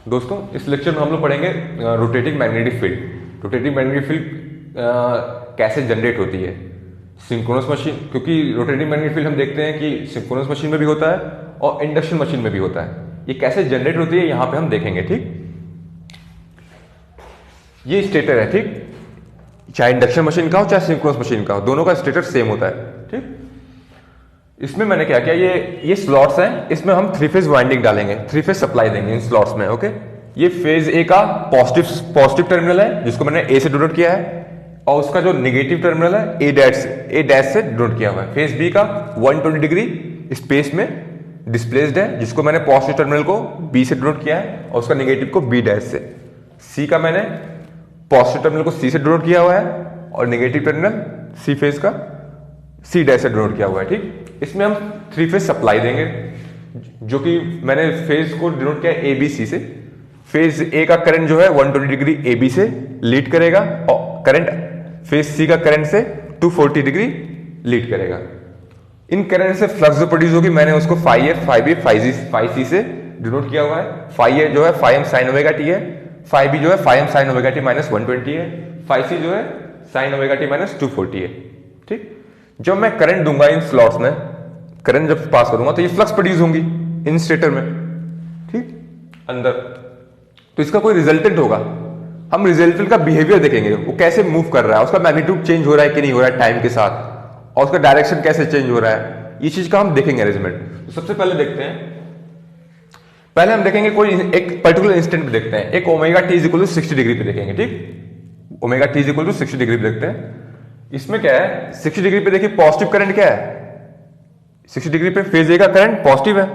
दोस्तों इस लेक्चर में हम लोग पढ़ेंगे rotating magnetic field. Rotating magnetic field कैसे जनरेट होती है सिंक्रोनस मशीन, क्योंकि रोटेटिंग मैग्नेटिक फील्ड हम देखते हैं कि सिंक्रोनस मशीन में भी होता है और इंडक्शन मशीन में भी होता है। ये कैसे जनरेट होती है यहां पे हम देखेंगे। ठीक, ये स्टेटर है। ठीक, चाहे इंडक्शन मशीन का हो चाहे सिंक्रोनस मशीन का हो, दोनों का स्टेटर सेम होता है। ठीक, इसमें मैंने क्या किया, ये स्लॉट्स हैं, इसमें हम 3 फेज वाइंडिंग डालेंगे, 3 फेज सप्लाई देंगे इन स्लॉट्स में। ओके, ये फेज ए का पॉजिटिव टर्मिनल है जिसको मैंने ए से डिनोट किया है, और उसका जो नेगेटिव टर्मिनल है ए डैश से डिनोट किया हुआ है। फेज बी का 120 डिग्री स्पेस में डिस्प्लेस्ड है जिसको मैंने पॉजिटिव टर्मिनल को बी से डिनोट किया है और उसका नेगेटिव को बी डैश से। सी का मैंने पॉजिटिव टर्मिनल को सी से डिनोट किया हुआ है और नेगेटिव टर्मिनल सी फेज का सी डैश से डिनोट किया हुआ है। ठीक, इसमें हम 3 फेज सप्लाई देंगे, जो कि मैंने फेज को डिनोट किया ए बी सी से। फेज ए का करंट जो है 120 डिग्री ए बी से लीड करेगा और करंट फेज सी का करंट से 240 डिग्री लीड करेगा। इन करंट से फ्लक्स जो प्रोड्यूस होगी मैंने उसको phi A, phi B, phi C से डिनोट किया हुआ है। फाई ए जो है phi M sine omega T है, फाई बी जो है phi M sine omega T minus 120 है, फाई सी जो है साइन ओमेगा टी माइनस 240 है। ठीक, जब मैं करंट दूंगा इन स्लॉट्स में, करंट जब पास करूंगा तो ये फ्लक्स प्रोड्यूस होंगी इन स्टेटर में। ठीक, अंदर तो इसका कोई रिजल्टेंट होगा। हम रिजल्टेंट का बिहेवियर देखेंगे, वो कैसे मूव कर रहा है, उसका मैग्नीट्यूड चेंज हो रहा है कि नहीं हो रहा है टाइम के साथ, और उसका डायरेक्शन कैसे चेंज हो रहा है, ये चीज का हम देखेंगे अरेंजमेंट। तो सबसे पहले देखते हैं, पहले हम देखेंगे कोई एक पर्टिकुलर इंस्टेंट पे देखते हैं, एक omega T is equal to 60 degree पे देखेंगे। ठीक, omega T is equal to 60 degree पे देखते हैं। इसमें क्या है, 60 डिग्री पे देखिए पॉजिटिव करंट क्या है, 60 डिग्री पे फेज ए का करंट पॉजिटिव है।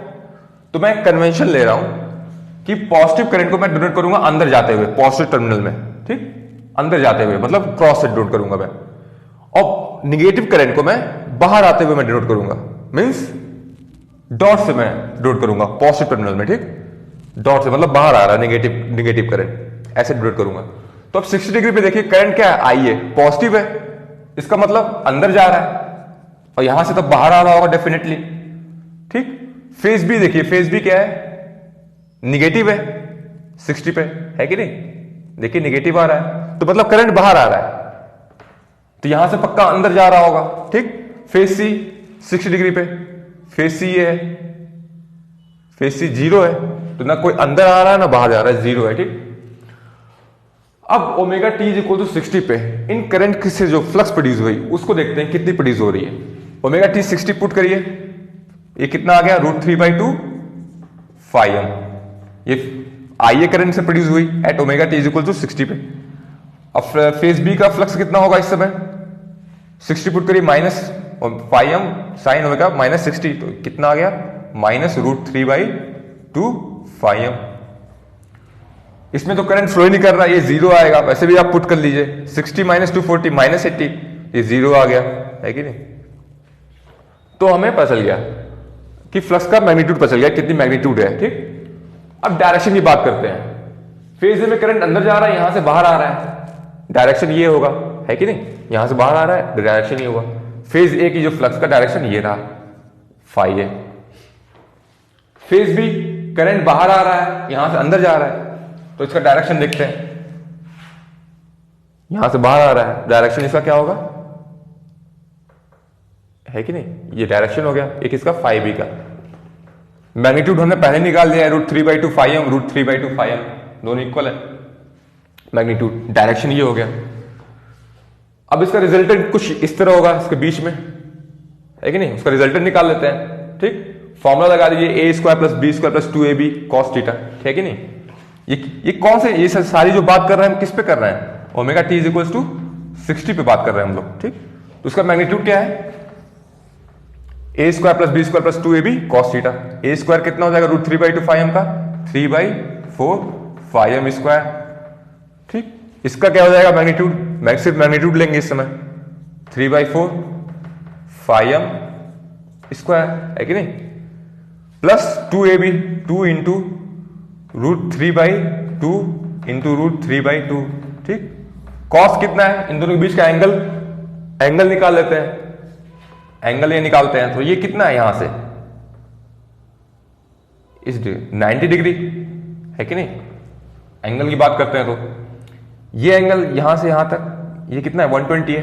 तो मैं कन्वेंशन ले रहा हूं कि पॉजिटिव करंट को मैं डिनोट करूंगा अंदर जाते हुए पॉजिटिव टर्मिनल में। ठीक, अंदर जाते हुए मतलब क्रॉस से डिनोट करूंगा मैं, और निगेटिव करंट को मैं बाहर आते हुए मैं डिनोट करूंगा, मींस डॉट से मैं डिनोट करूंगा पॉजिटिव टर्मिनल में। ठीक, डॉट से मतलब बाहर आ रहा है निगेटिव करंट, ऐसे डिनोट करूंगा। तो अब 60 डिग्री पे देखिए करंट क्या है, आई है, पॉजिटिव है, इसका मतलब अंदर जा रहा है, और यहां से तो बाहर आ रहा होगा डेफिनेटली। ठीक, फेज बी देखिए, फेज बी क्या है, निगेटिव है 60 पे, है कि नहीं, देखिए निगेटिव आ रहा है, तो मतलब करंट बाहर आ रहा है, तो यहां से पक्का अंदर जा रहा होगा। ठीक, फेज सी 60 डिग्री पे, फेज सी ये है, फेज सी 0 है, तो ना कोई अंदर आ रहा है ना बाहर जा रहा है, 0 है। ठीक, अब omega T is equal to 60 पे इन करंट से जो फ्लक्स प्रोड्यूस हुई उसको देखते हैं कितनी प्रोड्यूस हो रही है। ओमेगा टी 60 पुट करिए, ये कितना आ गया, √3/2 फाई एम। ये आई ए करंट से प्रोड्यूस हुई at omega T is equal to 60 पे। अब फेज बी का फ्लक्स कितना होगा इस समय, 60 पुट करिए minus phi M sine omega minus 60, तो कितना आ गया, माइनस √3/2 फाई एम। इसमें तो करंट फ्लो ही नहीं कर रहा, ये 0 आएगा, वैसे भी आप पुट कर लीजिए, 60 माइनस 240 माइनस 80, ये 0 आ गया, है कि नहीं। तो हमें पता चल गया कि फ्लक्स का मैग्नीट्यूड पता चल गया, कितनी मैग्नीट्यूड है। ठीक, अब डायरेक्शन की बात करते हैं। फेज ए में करंट अंदर जा रहा है, यहां से बाहर आ रहा है, डायरेक्शन ये होगा, है कि नहीं, यहां से बाहर आ रहा है, डायरेक्शन ये होगा। फेज ए की जो फ्लक्स का डायरेक्शन ये रहा, फाई है। फेज बी करंट बाहर आ रहा है, यहां से अंदर जा रहा है, तो इसका डायरेक्शन देखते हैं, यहां से बाहर आ रहा है, डायरेक्शन इसका क्या होगा, है कि नहीं, ये डायरेक्शन हो गया। एक इसका फाई बी का मैग्नीट्यूड हमने पहले निकाल दिया है, √3/2 फाई एम, √3/2 फाई एम, दोनों इक्वल है मैग्नीट्यूड, डायरेक्शन ये हो गया। अब इसका रिजल्टेंट कुछ इस तरह होगा इसके बीच में, है कि नहीं, उसका रिजल्टेंट निकाल लेते हैं। ठीक, फॉर्मूला लगा दीजिए, a² + b² + 2ab cos theta, है कि नहीं। ये कौन से, ये सारी जो बात कर रहे हैं हम किस पे कर रहे हैं, omega T is equal to 60 पे बात कर रहे हैं हम लोग। ठीक, तो उसका मैग्नीट्यूड क्या है, a² + b² + 2ab cos theta. a² कितना हो जाएगा, √3/2 फाई एम का 3/4 फाई एम स्क्वायर। ठीक, इसका क्या हो जाएगा मैग्नीट्यूड, सिर्फ मैग्नीट्यूड लेंगे इस समय, 3/4 फाई एम स्क्वायर, है कि नहीं, प्लस 2ab, 2 इंटू √3/2 इंटू √3/2। ठीक, कॉस कितना है, इन दोनों के बीच का एंगल निकाल लेते हैं, एंगल ये निकालते हैं, तो ये कितना है यहां से, इस 90 डिग्री, है कि नहीं, एंगल की बात करते हैं तो ये एंगल यहां से यहां तक ये कितना है 120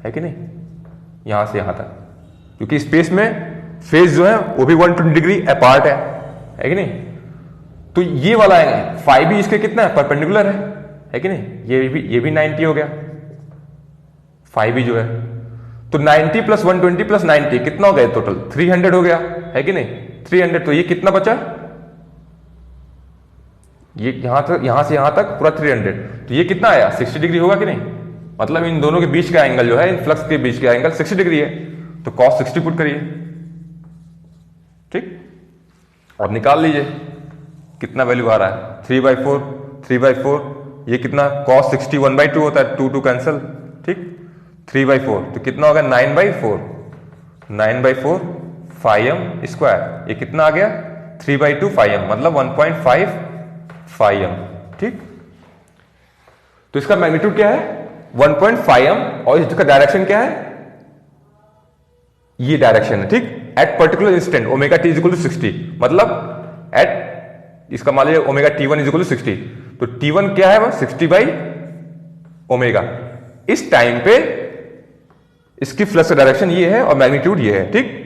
है कि नहीं, यहां से यहां तक, क्योंकि स्पेस में फेज जो है वो भी 120 डिग्री अपार्ट है कि नहीं। तो ये वाला एंगल फाई भी इसके कितना है परपेंडिकुलर है कि नहीं, ये भी 90 हो गया, फाई भी जो है। तो 90 प्लस 120 प्लस 90 कितना हो गया टोटल 300 हो गया है कि नहीं, 300। तो ये कितना बचा, ये यहां से यहां तक पूरा 300, तो ये कितना आया 60 डिग्री होगा कि नहीं। मतलब इन दोनों के बीच का एंगल जो है, इन फ्लक्स के बीच का एंगल 60 डिग्री है। तो cos 60 पुट करिए, ठीक। अब निकाल लीजिए कितना वैल्यू आ रहा है, 3/4 3/4, ये कितना cos 60 1/2 होता है, 2 2 कैंसिल, ठीक। 3/4 तो कितना होगा 9/4 9/4 φm स्क्वायर, ये कितना आ गया 3/2 φm, मतलब 1.5 φm, ठीक। तो इसका मैग्नीट्यूड क्या है 1.5m और इसका डायरेक्शन क्या है, ये डायरेक्शन है, ठीक। At particular instant omega T equal to 60, मतलब एट इसका मान लीजिए ओमेगा T1 इक्वल टू 60, तो T1 क्या है वह 60/ओमेगा। इस टाइम पे इसकी फ्लक्स का डायरेक्शन ये है और मैग्नीट्यूड ये है, ठीक।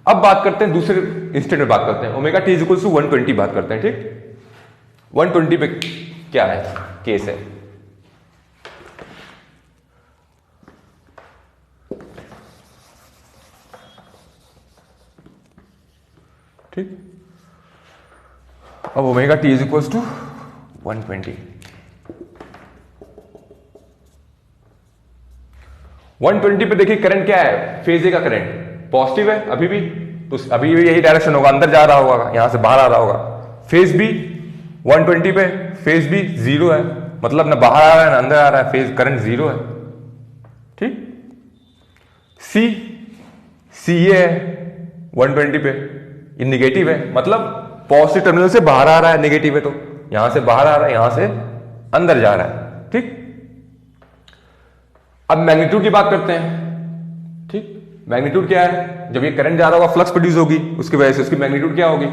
अब बात करते हैं दूसरे इंस्टेंट में, बात करते हैं ओमेगा टी इक्वल टू 120 बात करते हैं, ठीक। 120 पे क्या है केस है, ठीक। अब omega T is equals to 120, 120 पे देखिए करंट क्या है, फेज ए का करंट पॉजिटिव है अभी भी, तो अभी भी यही डायरेक्शन होगा, अंदर जा रहा होगा, यहां से बाहर आ रहा होगा। फेज बी 120 पे फेज बी 0 है, मतलब ना बाहर आ रहा है ना अंदर आ रहा है, फेज करंट 0 है, ठीक। सी ये है 120 पे, ये निगेटिव है, मतलब पॉजिटिव टर्मिनल से बाहर आ रहा है, निगेटिव है तो यहां से बाहर आ रहा है, यहां से अंदर जा रहा है, ठीक। अब मैग्नीट्यूड की बात करते हैं, ठीक। मैग्नीट्यूड क्या है, जब ये करंट जा रहा होगा फ्लक्स प्रोड्यूस होगी, उसकी वजह से उसकी मैग्नीट्यूड क्या होगी,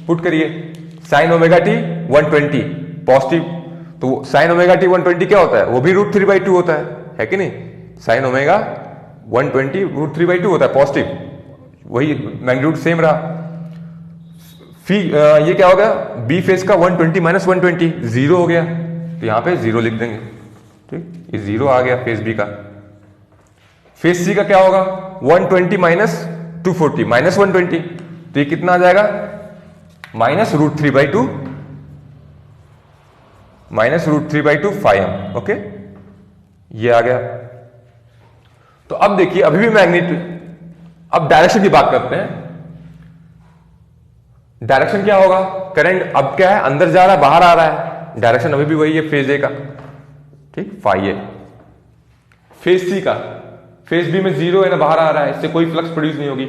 पुट करिए साइन ओमेगा टी 120 पॉजिटिव, तो साइन ओमेगा टी 120 क्या होता है, वो भी √3/2 होता है कि नहीं। साइन ओमेगा 120 √3/2 होता है पॉजिटिव, वही मैग्नीट्यूड सेम रहा। ये क्या हो गया, बी फेज का 120 माइनस 120 0 हो गया, तो यहां पे 0 लिख देंगे, ठीक। ये 0 आ गया फेज बी का। फेज सी का क्या होगा 120 माइनस 240 माइनस 120, तो ये कितना आ जाएगा -√3/2 -√3/2 φm, ओके, ये आ गया। तो अब देखिए अभी भी मैग्नीट्यूड, अब डायरेक्शन की बात करते हैं। डायरेक्शन क्या होगा, करंट अब क्या है अंदर जा रहा है बाहर आ रहा है, डायरेक्शन अभी भी वही है फेज ए का, ठीक, फाई ए। फेज सी का, फेज बी में 0 है ना, बाहर आ रहा है, इससे कोई फ्लक्स प्रोड्यूस नहीं होगी।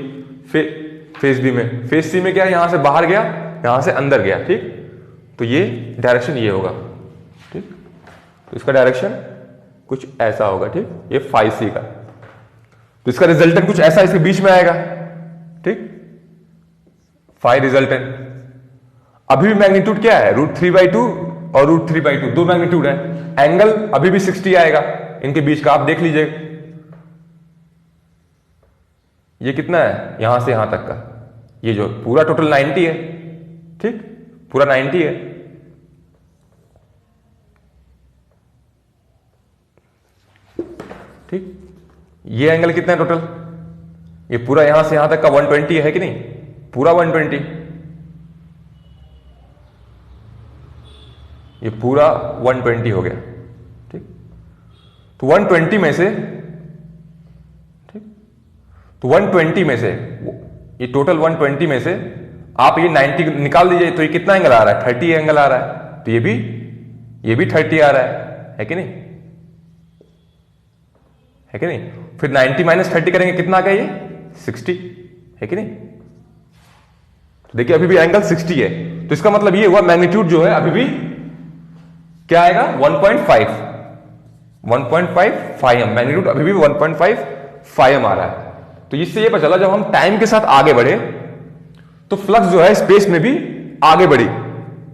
फेज बी में, फेज सी में क्या है, यहां से बाहर गया यहां से अंदर गया, ठीक। तो ये डायरेक्शन ये होगा, ठीक। तो इसका डायरेक्शन कुछ ऐसा होगा, ठीक, ये फाई सी का। तो इसका रिजल्टेंट कुछ ऐसा इसके बीच में आएगा, ठीक, फाई रिजल्टेंट। अभी भी मैग्नीट्यूड क्या है √3/2 और √3/2 दो मैग्नीट्यूड है, एंगल अभी भी 60 आएगा इनके बीच का, आप देख लीजिए ये कितना है यहां से यहां तक का, ये जो पूरा टोटल 90 है, ठीक, पूरा 90 है, ठीक। ये एंगल कितना है टोटल, ये पूरा यहां से यहां तक का 120 है कि नहीं, पूरा 120, ये पूरा 120 हो गया, ठीक। तो 120 में से, ठीक, तो 120 में से ये टोटल 120 में से आप ये 90 निकाल दीजिए, तो ये कितना एंगल आ रहा है 30 एंगल आ रहा है, तो ये भी 30 आ रहा है कि नहीं, है कि नहीं। फिर 90 माइनस 30 करेंगे कितना आ गया, ये 60 है कि नहीं। तो देखिए अभी भी एंगल 60 है, तो इसका मतलब ये हुआ मैग्नीट्यूड जो है अभी भी क्या आएगा 1.5 φm, मैग्नीट्यूड अभी भी 1.5 φm आ रहा है। तो इससे ये पता चला जब हम टाइम के साथ आगे बढ़े तो फ्लक्स जो है स्पेस में भी आगे बढ़ी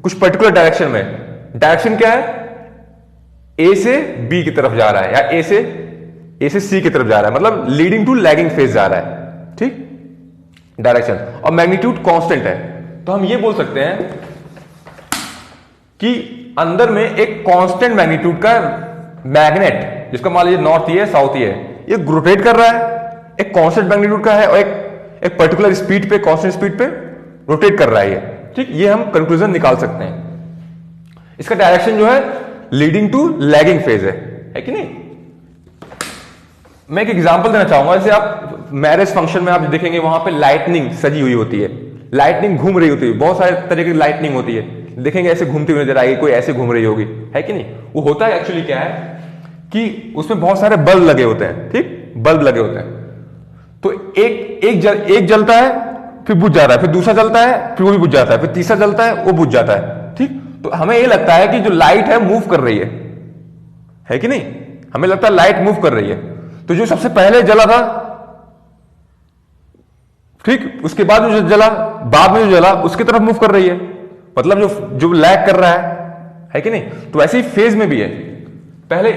कुछ पर्टिकुलर डायरेक्शन में, डायरेक्शन क्या है, ए से बी की तरफ जा रहा है, या ए से सी की तरफ जा रहा है, मतलब लीडिंग टू लैगिंग फेज जा रहा है, ठीक, डायरेक्शन। और मैग्नीट्यूड कांस्टेंट है, तो हम ये बोल सकते हैं कि अंदर में एक कांस्टेंट मैग्नीट्यूड का मैग्नेट, जिसका मान लीजिए नॉर्थ ये है, साउथ ये है, ये रोटेट कर रहा है, एक कांस्टेंट मैग्नीट्यूड का है, और एक पर्टिकुलर स्पीड पे, कांस्टेंट स्पीड पे रोटेट कर रहा है ये, ठीक। ये हम कंक्लूजन निकाल सकते हैं। इसका डायरेक्शन जो है लीडिंग टू लैगिंग फेज है कि नहीं। मैं एक एग्जांपल देना चाहूंगा, जैसे आप मैरिज फंक्शन में आप देखेंगे वहां पे लाइटनिंग सजी हुई होती है, लाइटनिंग घूम रही होती है, बहुत सारे तरह की लाइटनिंग होती है, देखेंगे ऐसे घूमती हुई नजर आएगी, कोई ऐसे घूम रही होगी, है कि नहीं। वो होता है एक्चुअली क्या है कि उसमें बहुत सारे बल्ब लगे होते हैं, ठीक, बल्ब लगे होते हैं, तो एक जलता है, फिर बुझ जाता है, फिर दूसरा जलता है, फिर वो भी बुझ जाता है, फिर तीसरा जलता है, वो बुझ जाता है, ठीक। तो हमें ये लगता है कि जो लाइट है मूव कर रही है कि नहीं, हमें लगता है लाइट मूव कर रही है। तो जो सबसे पहले जला था, ठीक, उसके बाद जो जला, बाद में जो जला, उसकी तरफ मूव कर रही है, मतलब जो लैग कर रहा है कि नहीं। तो ऐसे ही फेज में भी है, पहले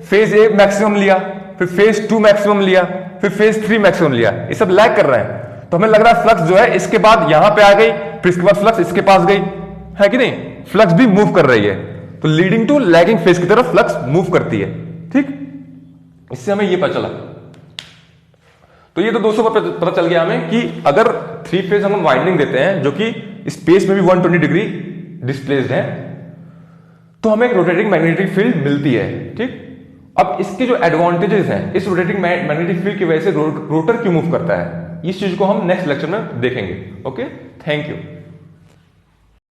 फेज ए मैक्सिमम लिया, फिर फेज 2 मैक्सिमम लिया, फिर फेज 3 मैक्सिमम लिया, ये सब लैग कर रहे हैं। तो हमें लग रहा है फ्लक्स जो है इसके बाद यहां पे आ गई, फिर इसके बाद फ्लक्स इसके पास गई, है कि नहीं, फ्लक्स भी मूव कर रही है। तो लीडिंग टू लैगिंग फेज की तरफ फ्लक्स मूव करती है, ठीक। इससे हमें ये पता चला। तो ये तो दोस्तों पता चल गया हमें कि अगर 3 फेज हम वाइंडिंग देते हैं जो कि स्पेस में भी 120 डिग्री डिस्प्लेस्ड है, तो हमें एक रोटेटिंग मैग्नेटिक फील्ड मिलती है, ठीक। अब इसके जो एडवांटेजेस हैं, इस रोटेटिंग मैग्नेटिक फील्ड की वजह से रोटर क्यों मूव करता है, इस चीज को हम नेक्स्ट लेक्चर में देखेंगे। Okay, thank you.